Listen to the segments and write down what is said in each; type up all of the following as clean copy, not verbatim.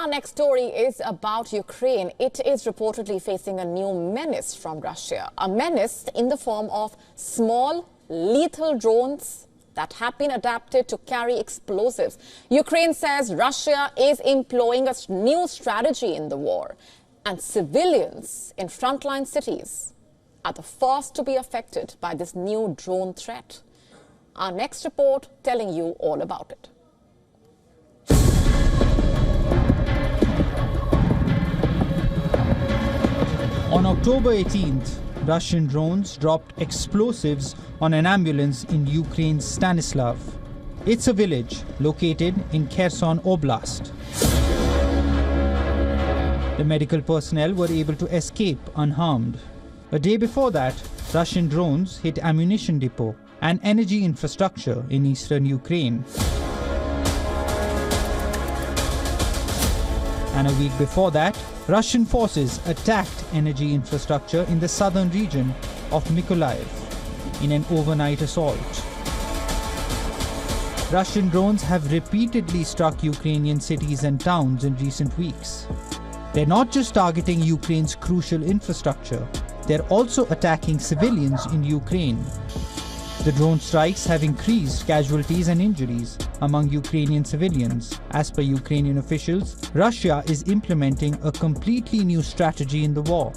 Our next story is about Ukraine. It is reportedly facing a new menace from Russia. A menace in the form of small, lethal drones that have been adapted to carry explosives. Ukraine says Russia is employing a new strategy in the war. And civilians in frontline cities are the first to be affected by this new drone threat. Our next report telling you all about it. On October 18th, Russian drones dropped explosives on an ambulance in Ukraine's Stanislav. It's a village located in Kherson Oblast. The medical personnel were able to escape unharmed. A day before that, Russian drones hit ammunition depot and energy infrastructure in eastern Ukraine. And a week before that, Russian forces attacked energy infrastructure in the southern region of Mykolaiv in an overnight assault. Russian drones have repeatedly struck Ukrainian cities and towns in recent weeks. They're not just targeting Ukraine's crucial infrastructure, they're also attacking civilians in Ukraine. The drone strikes have increased casualties and injuries among Ukrainian civilians. As per Ukrainian officials, Russia is implementing a completely new strategy in the war.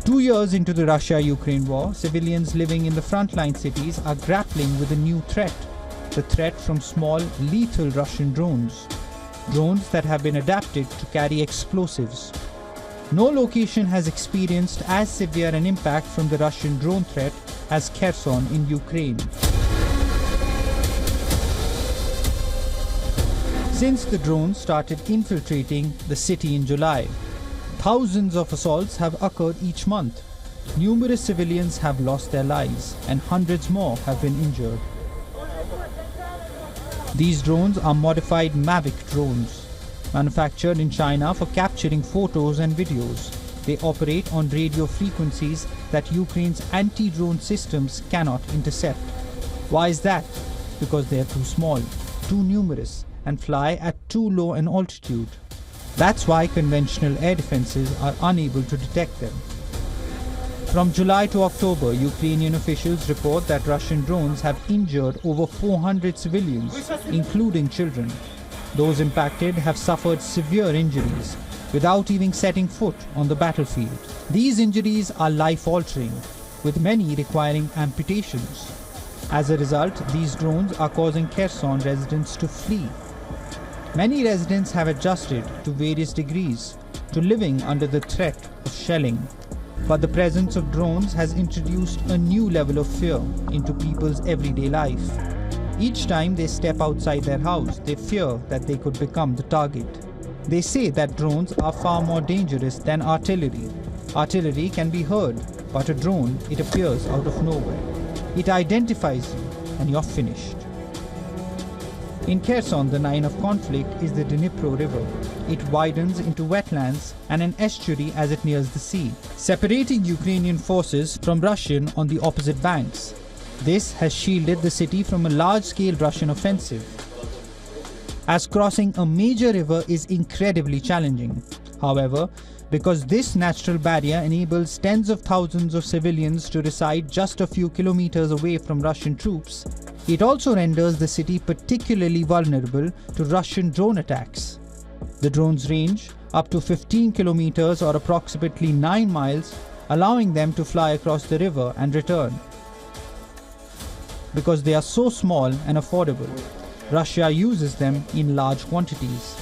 2 years into the Russia-Ukraine war, civilians living in the frontline cities are grappling with a new threat. The threat from small, lethal Russian drones. Drones that have been adapted to carry explosives. No location has experienced as severe an impact from the Russian drone threat as Kherson in Ukraine. Since the drones started infiltrating the city in July, thousands of assaults have occurred each month. Numerous civilians have lost their lives and hundreds more have been injured. These drones are modified Mavic drones, manufactured in China for capturing photos and videos. They operate on radio frequencies that Ukraine's anti-drone systems cannot intercept. Why is that? Because they are too small, too numerous, and fly at too low an altitude. That's why conventional air defenses are unable to detect them. From July to October, Ukrainian officials report that Russian drones have injured over 400 civilians, including children. Those impacted have suffered severe injuries without even setting foot on the battlefield. These injuries are life-altering, with many requiring amputations. As a result, these drones are causing Kherson residents to flee. Many residents have adjusted to various degrees to living under the threat of shelling. But the presence of drones has introduced a new level of fear into people's everyday life. Each time they step outside their house, they fear that they could become the target. They say that drones are far more dangerous than artillery. Artillery can be heard, but a drone, it appears out of nowhere. It identifies you and you're finished. In Kherson, the line of conflict is the Dnipro River. It widens into wetlands and an estuary as it nears the sea, separating Ukrainian forces from Russian on the opposite banks. This has shielded the city from a large-scale Russian offensive, as crossing a major river is incredibly challenging. However, because this natural barrier enables tens of thousands of civilians to reside just a few kilometers away from Russian troops, it also renders the city particularly vulnerable to Russian drone attacks. The drones range up to 15 kilometers or approximately 9 miles, allowing them to fly across the river and return. Because they are so small and affordable, Russia uses them in large quantities.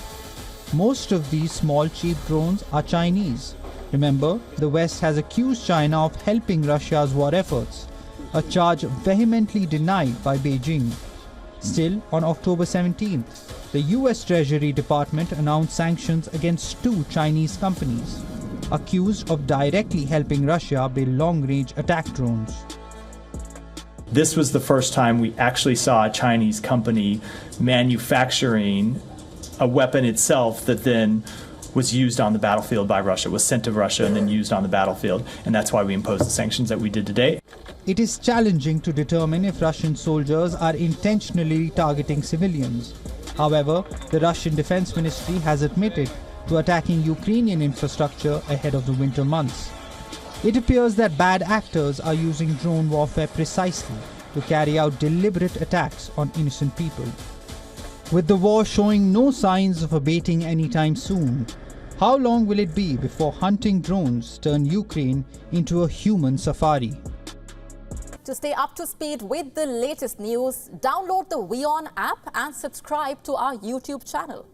Most of these small cheap drones are Chinese. Remember, the West has accused China of helping Russia's war efforts, a charge vehemently denied by Beijing. Still, on October 17th, the US Treasury Department announced sanctions against 2 Chinese companies, accused of directly helping Russia build long-range attack drones. This was the first time we actually saw a Chinese company manufacturing a weapon itself that then was used on the battlefield by Russia, was sent to Russia and then used on the battlefield. And that's why we imposed the sanctions that we did today. It is challenging to determine if Russian soldiers are intentionally targeting civilians. However, the Russian Defense Ministry has admitted to attacking Ukrainian infrastructure ahead of the winter months. It appears that bad actors are using drone warfare precisely to carry out deliberate attacks on innocent people. With the war showing no signs of abating anytime soon, how long will it be before hunting drones turn Ukraine into a human safari? To stay up to speed with the latest news, download the WION app and subscribe to our YouTube channel.